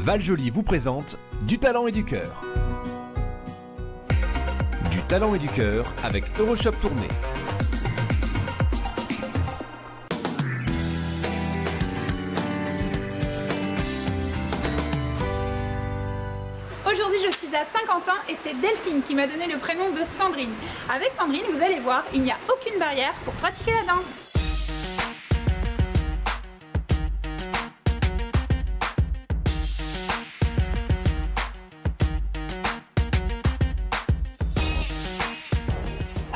Val-Joli vous présente Du talent et du cœur. Du talent et du cœur avec Euroshop Tournée. Aujourd'hui, je suis à Saint-Quentin et c'est Delphine qui m'a donné le prénom de Sandrine. Avec Sandrine, vous allez voir, il n'y a aucune barrière pour pratiquer la danse.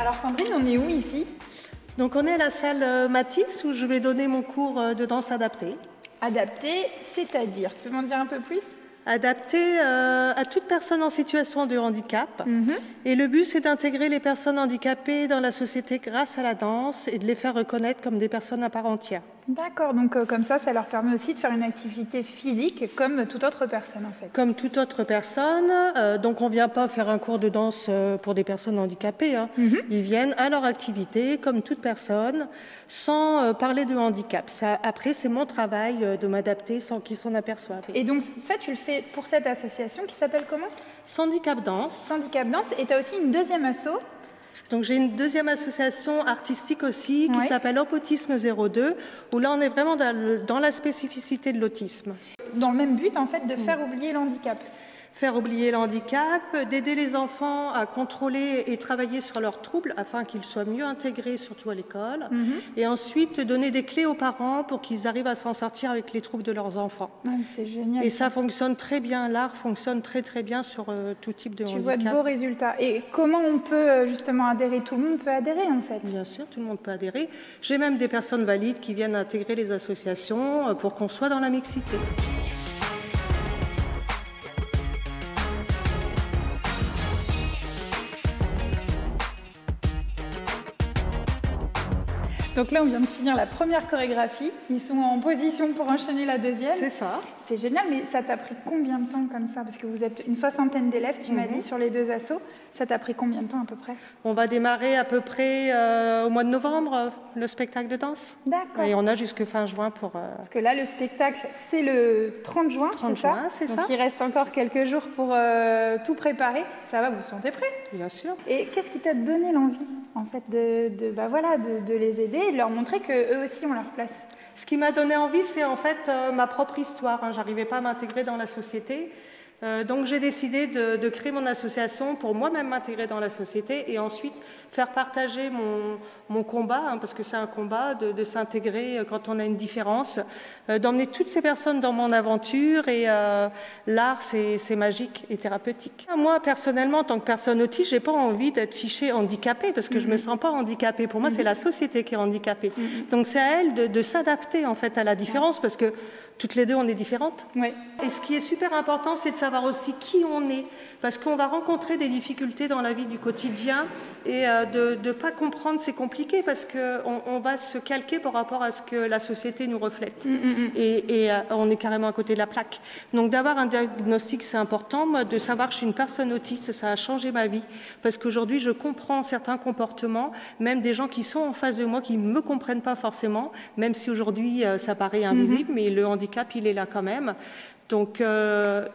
Alors Sandrine, on est où ici? Donc on est à la salle Matisse où je vais donner mon cours de danse adaptée. Adapté, c'est-à-dire, tu peux m'en dire un peu plus? Adapté à toute personne en situation de handicap. Et le but, c'est d'intégrer les personnes handicapées dans la société grâce à la danse et de les faire reconnaître comme des personnes à part entière. D'accord, donc comme ça leur permet aussi de faire une activité physique comme toute autre personne en fait. Comme toute autre personne, donc on ne vient pas faire un cours de danse pour des personnes handicapées. Hein. Ils viennent à leur activité comme toute personne sans parler de handicap. Ça, après, c'est mon travail de m'adapter sans qu'ils s'en aperçoivent. Et donc ça, tu le fais pour cette association qui s'appelle comment? Handicap Danse. Handicap Danse, et tu as aussi une deuxième asso. Donc j'ai une deuxième association artistique aussi qui s'appelle Autisme 02, où là on est vraiment dans la spécificité de l'autisme. Dans le même but en fait de faire oublier le handicap. Faire oublier le handicap, d'aider les enfants à contrôler et travailler sur leurs troubles afin qu'ils soient mieux intégrés, surtout à l'école. Et ensuite, donner des clés aux parents pour qu'ils arrivent à s'en sortir avec les troubles de leurs enfants. C'est génial. Et ça fonctionne très bien, l'art fonctionne très très bien sur tout type de handicap. Tu vois de beaux résultats. Et comment on peut justement adhérer? Tout le monde peut adhérer en fait? Bien sûr, tout le monde peut adhérer. J'ai même des personnes valides qui viennent intégrer les associations pour qu'on soit dans la mixité. Donc là, on vient de finir la première chorégraphie. Ils sont en position pour enchaîner la deuxième. C'est ça. C'est génial, mais ça t'a pris combien de temps comme ça? Parce que vous êtes une soixantaine d'élèves, tu m'as dit, sur les deux assos. Ça t'a pris combien de temps à peu près? On va démarrer à peu près au mois de novembre, le spectacle de danse. D'accord. Et on a jusque fin juin pour... Parce que là, le spectacle, c'est le 30 juin, 30 c'est ça? juin, c'est ça. Donc il reste encore quelques jours pour tout préparer. Ça va, vous vous sentez prêts? Bien sûr. Et qu'est-ce qui t'a donné l'envie, en fait, de les aider et de leur montrer qu'eux aussi ont leur place? Ce qui m'a donné envie, c'est en fait ma propre histoire. Hein. J'arrivais pas à m'intégrer dans la société. Donc j'ai décidé de créer mon association pour moi-même m'intégrer dans la société et ensuite faire partager mon combat, hein, parce que c'est un combat de s'intégrer quand on a une différence, d'emmener toutes ces personnes dans mon aventure et l'art c'est magique et thérapeutique. Moi personnellement, en tant que personne autiste, j'ai pas envie d'être fichée handicapée parce que je me sens pas handicapée. Pour moi, c'est la société qui est handicapée. Donc c'est à elle de s'adapter en fait à la différence parce que toutes les deux, on est différentes. Oui. Et ce qui est super important, c'est de savoir aussi qui on est. Parce qu'on va rencontrer des difficultés dans la vie du quotidien et de ne pas comprendre, c'est compliqué parce qu'on va se calquer par rapport à ce que la société nous reflète. Et on est carrément à côté de la plaque. Donc d'avoir un diagnostic, c'est important. Moi, de savoir que je suis une personne autiste, ça a changé ma vie. Parce qu'aujourd'hui, je comprends certains comportements, même des gens qui sont en face de moi, qui ne me comprennent pas forcément, même si aujourd'hui, ça paraît invisible, mais le handicap, il est là quand même. Donc,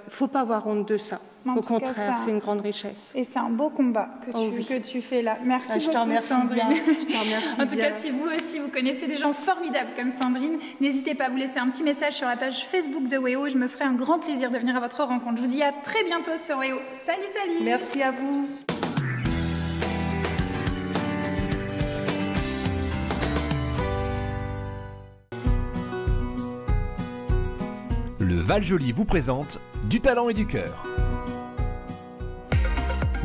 faut pas avoir honte de ça. Au contraire, c'est une grande richesse. Et c'est un beau combat que tu fais là. Merci beaucoup, je te remercie Sandrine. Je te remercie en tout cas, si vous aussi, vous connaissez des gens formidables comme Sandrine, n'hésitez pas à vous laisser un petit message sur la page Facebook de WEO. Je me ferai un grand plaisir de venir à votre rencontre. Je vous dis à très bientôt sur WEO. Salut, salut! Merci à vous. Le Val-Joli vous présente Du talent et du cœur.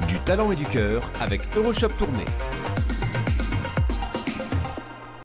Du talent et du cœur avec Euroshop Tournée.